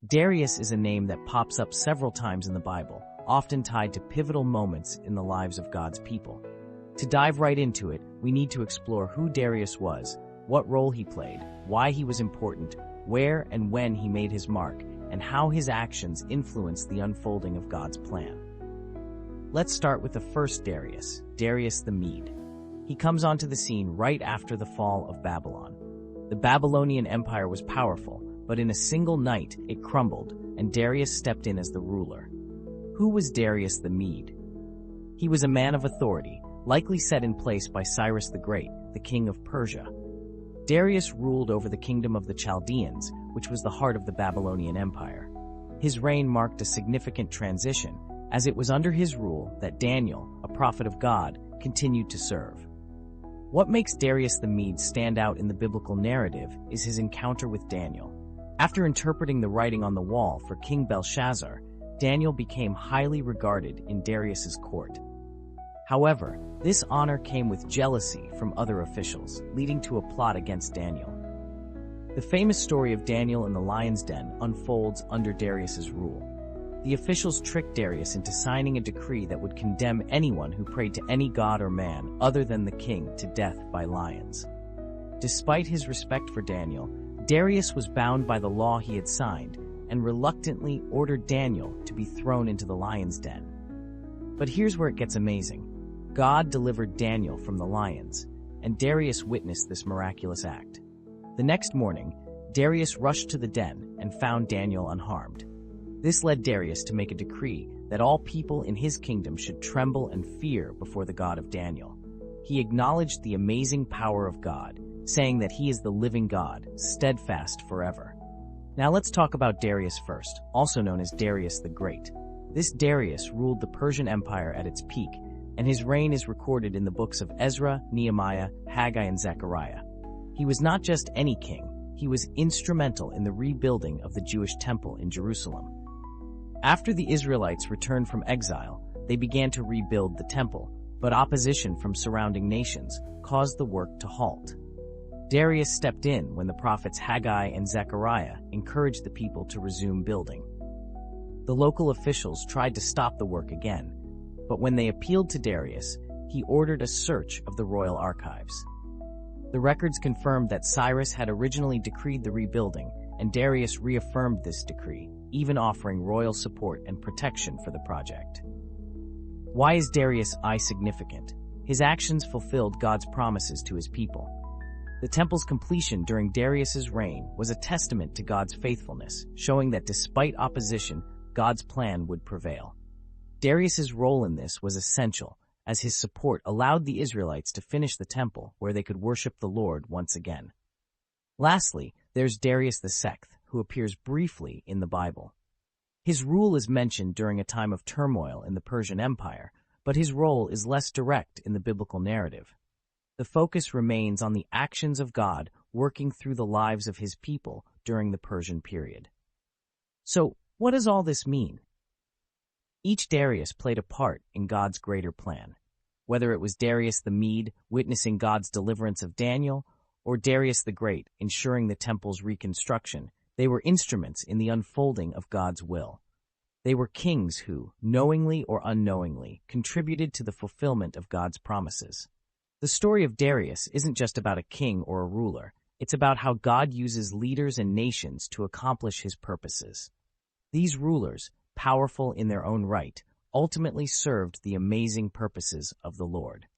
Darius is a name that pops up several times in the Bible, often tied to pivotal moments in the lives of God's people. To dive right into it, we need to explore who Darius was, what role he played, why he was important, where and when he made his mark, and how his actions influenced the unfolding of God's plan. Let's start with the first Darius, Darius the Mede. He comes onto the scene right after the fall of Babylon. The Babylonian Empire was powerful, but in a single night it crumbled, and Darius stepped in as the ruler. Who was Darius the Mede? He was a man of authority, likely set in place by Cyrus the Great, the king of Persia. Darius ruled over the kingdom of the Chaldeans, which was the heart of the Babylonian Empire. His reign marked a significant transition, as it was under his rule that Daniel, a prophet of God, continued to serve. What makes Darius the Mede stand out in the biblical narrative is his encounter with Daniel. After interpreting the writing on the wall for King Belshazzar, Daniel became highly regarded in Darius's court. However, this honor came with jealousy from other officials, leading to a plot against Daniel. The famous story of Daniel in the lion's den unfolds under Darius's rule. The officials tricked Darius into signing a decree that would condemn anyone who prayed to any god or man other than the king to death by lions. Despite his respect for Daniel, Darius was bound by the law he had signed and reluctantly ordered Daniel to be thrown into the lion's den. But here's where it gets amazing. God delivered Daniel from the lions, and Darius witnessed this miraculous act. The next morning, Darius rushed to the den and found Daniel unharmed. This led Darius to make a decree that all people in his kingdom should tremble and fear before the God of Daniel. He acknowledged the amazing power of God, saying that he is the living God, steadfast forever. Now let's talk about Darius first, also known as Darius the Great. This Darius ruled the Persian Empire at its peak, and his reign is recorded in the books of Ezra, Nehemiah, Haggai, and Zechariah. He was not just any king, he was instrumental in the rebuilding of the Jewish temple in Jerusalem. After the Israelites returned from exile, they began to rebuild the temple, but opposition from surrounding nations caused the work to halt. Darius stepped in when the prophets Haggai and Zechariah encouraged the people to resume building. The local officials tried to stop the work again, but when they appealed to Darius, he ordered a search of the royal archives. The records confirmed that Cyrus had originally decreed the rebuilding, and Darius reaffirmed this decree, even offering royal support and protection for the project. Why is Darius' significant? His actions fulfilled God's promises to his people. The temple's completion during Darius's reign was a testament to God's faithfulness, showing that despite opposition, God's plan would prevail. Darius's role in this was essential, as his support allowed the Israelites to finish the temple where they could worship the Lord once again. Lastly, there's Darius II, who appears briefly in the Bible. His rule is mentioned during a time of turmoil in the Persian Empire, but his role is less direct in the biblical narrative. The focus remains on the actions of God working through the lives of his people during the Persian period. So, what does all this mean? Each Darius played a part in God's greater plan. Whether it was Darius the Mede witnessing God's deliverance of Daniel, or Darius the Great ensuring the temple's reconstruction, they were instruments in the unfolding of God's will. They were kings who, knowingly or unknowingly, contributed to the fulfillment of God's promises. The story of Darius isn't just about a king or a ruler. It's about how God uses leaders and nations to accomplish his purposes. These rulers, powerful in their own right, ultimately served the amazing purposes of the Lord.